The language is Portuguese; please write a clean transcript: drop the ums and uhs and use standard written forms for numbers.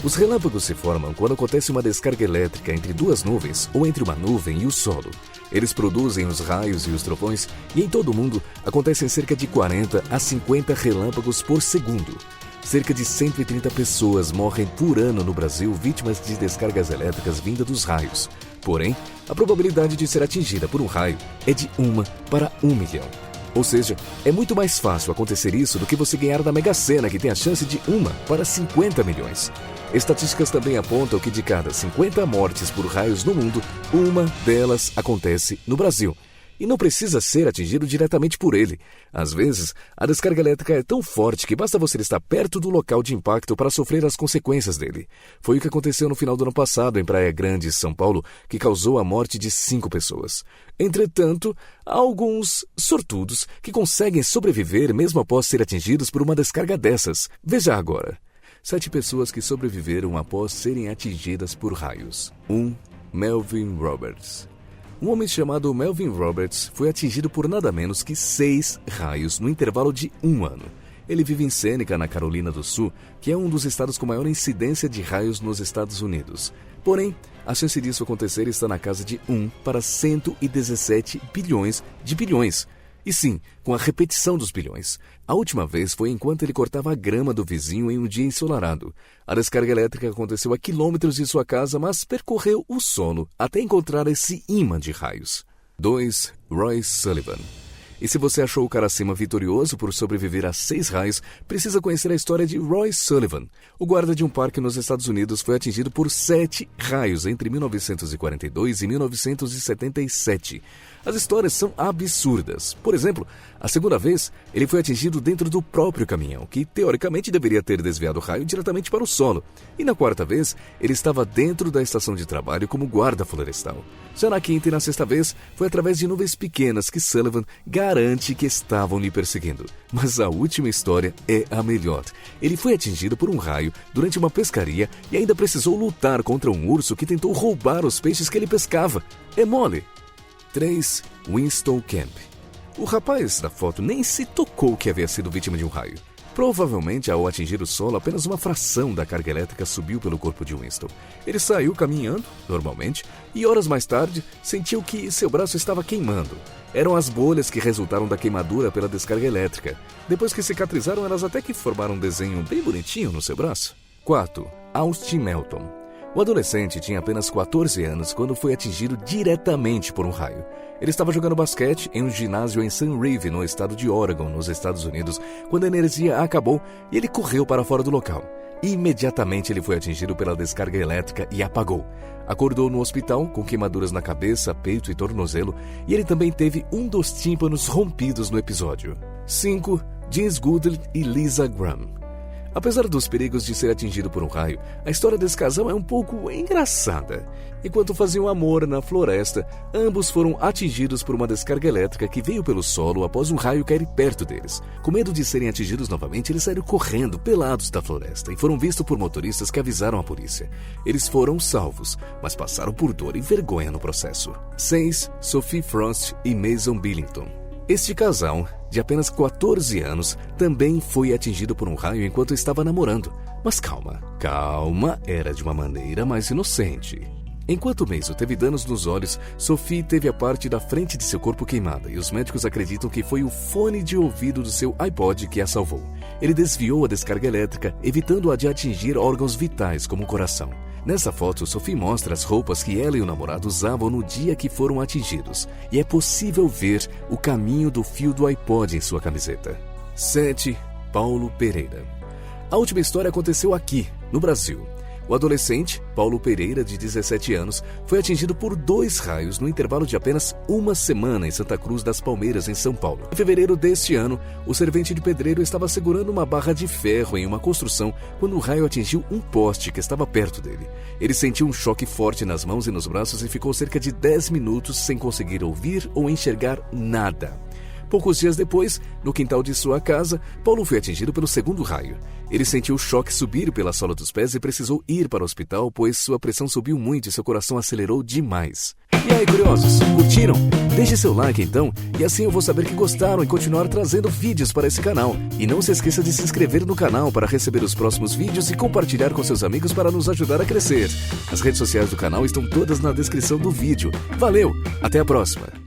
Os relâmpagos se formam quando acontece uma descarga elétrica entre duas nuvens ou entre uma nuvem e o solo. Eles produzem os raios e os trovões e em todo o mundo acontecem cerca de 40 a 50 relâmpagos por segundo. Cerca de 130 pessoas morrem por ano no Brasil vítimas de descargas elétricas vindas dos raios. Porém, a probabilidade de ser atingida por um raio é de 1 para 1 milhão. Ou seja, é muito mais fácil acontecer isso do que você ganhar na Mega Sena, que tem a chance de 1 para 50 milhões. Estatísticas também apontam que de cada 50 mortes por raios no mundo, uma delas acontece no Brasil. E não precisa ser atingido diretamente por ele. Às vezes, a descarga elétrica é tão forte que basta você estar perto do local de impacto para sofrer as consequências dele. Foi o que aconteceu no final do ano passado em Praia Grande, São Paulo, que causou a morte de 5 pessoas. Entretanto, há alguns sortudos que conseguem sobreviver mesmo após ser atingidos por uma descarga dessas. Veja agora. 7 pessoas que sobreviveram após serem atingidas por raios. 1. Melvin Roberts. Um homem chamado Melvin Roberts foi atingido por nada menos que 6 raios no intervalo de 1 ano. Ele vive em Seneca, na Carolina do Sul, que é um dos estados com maior incidência de raios nos Estados Unidos. Porém, a chance disso acontecer está na casa de 1 para 117 bilhões de bilhões. E sim, com a repetição dos bilhões. A última vez foi enquanto ele cortava a grama do vizinho em um dia ensolarado. A descarga elétrica aconteceu a quilômetros de sua casa, mas percorreu o solo até encontrar esse imã de raios. 2. Roy Sullivan. E se você achou o cara acima vitorioso por sobreviver a 6 raios, precisa conhecer a história de Roy Sullivan. O guarda de um parque nos Estados Unidos foi atingido por 7 raios entre 1942 e 1977. As histórias são absurdas. Por exemplo, a segunda vez, ele foi atingido dentro do próprio caminhão, que teoricamente deveria ter desviado o raio diretamente para o solo. E na quarta vez, ele estava dentro da estação de trabalho como guarda florestal. Já na quinta e na sexta vez, foi através de nuvens pequenas que Sullivan garante que estavam lhe perseguindo. Mas a última história é a melhor. Ele foi atingido por um raio durante uma pescaria e ainda precisou lutar contra um urso que tentou roubar os peixes que ele pescava. É mole. 3. Winston Camp. O rapaz da foto nem se tocou que havia sido vítima de um raio. Provavelmente, ao atingir o solo, apenas uma fração da carga elétrica subiu pelo corpo de Winston. Ele saiu caminhando, normalmente, e horas mais tarde sentiu que seu braço estava queimando. Eram as bolhas que resultaram da queimadura pela descarga elétrica. Depois que cicatrizaram, elas até que formaram um desenho bem bonitinho no seu braço. 4. Austin Melton. O adolescente tinha apenas 14 anos quando foi atingido diretamente por um raio. Ele estava jogando basquete em um ginásio em Sunrive, no estado de Oregon, nos Estados Unidos, quando a energia acabou e ele correu para fora do local. Imediatamente ele foi atingido pela descarga elétrica e apagou. Acordou no hospital com queimaduras na cabeça, peito e tornozelo, e ele também teve um dos tímpanos rompidos no episódio. 5. James Goodley e Lisa Graham. Apesar dos perigos de ser atingido por um raio, a história desse casal é um pouco engraçada. Enquanto faziam amor na floresta, ambos foram atingidos por uma descarga elétrica que veio pelo solo após um raio cair perto deles. Com medo de serem atingidos novamente, eles saíram correndo pelados da floresta e foram vistos por motoristas que avisaram a polícia. Eles foram salvos, mas passaram por dor e vergonha no processo. 6. Sophie Frost e Mason Billington. Este casal, de apenas 14 anos, também foi atingido por um raio enquanto estava namorando. Mas calma, era de uma maneira mais inocente. Enquanto Mason teve danos nos olhos, Sophie teve a parte da frente de seu corpo queimada e os médicos acreditam que foi o fone de ouvido do seu iPod que a salvou. Ele desviou a descarga elétrica, evitando-a de atingir órgãos vitais como o coração. Nessa foto, Sophie mostra as roupas que ela e o namorado usavam no dia que foram atingidos, e é possível ver o caminho do fio do iPod em sua camiseta. 7. Paulo Pereira. A última história aconteceu aqui, no Brasil. O adolescente, Paulo Pereira, de 17 anos, foi atingido por 2 raios no intervalo de apenas uma semana em Santa Cruz das Palmeiras, em São Paulo. Em fevereiro deste ano, o servente de pedreiro estava segurando uma barra de ferro em uma construção quando o raio atingiu um poste que estava perto dele. Ele sentiu um choque forte nas mãos e nos braços e ficou cerca de 10 minutos sem conseguir ouvir ou enxergar nada. Poucos dias depois, no quintal de sua casa, Paulo foi atingido pelo segundo raio. Ele sentiu o choque subir pela sola dos pés e precisou ir para o hospital, pois sua pressão subiu muito e seu coração acelerou demais. E aí, curiosos, curtiram? Deixe seu like então, e assim eu vou saber que gostaram e continuar trazendo vídeos para esse canal. E não se esqueça de se inscrever no canal para receber os próximos vídeos e compartilhar com seus amigos para nos ajudar a crescer. As redes sociais do canal estão todas na descrição do vídeo. Valeu, até a próxima!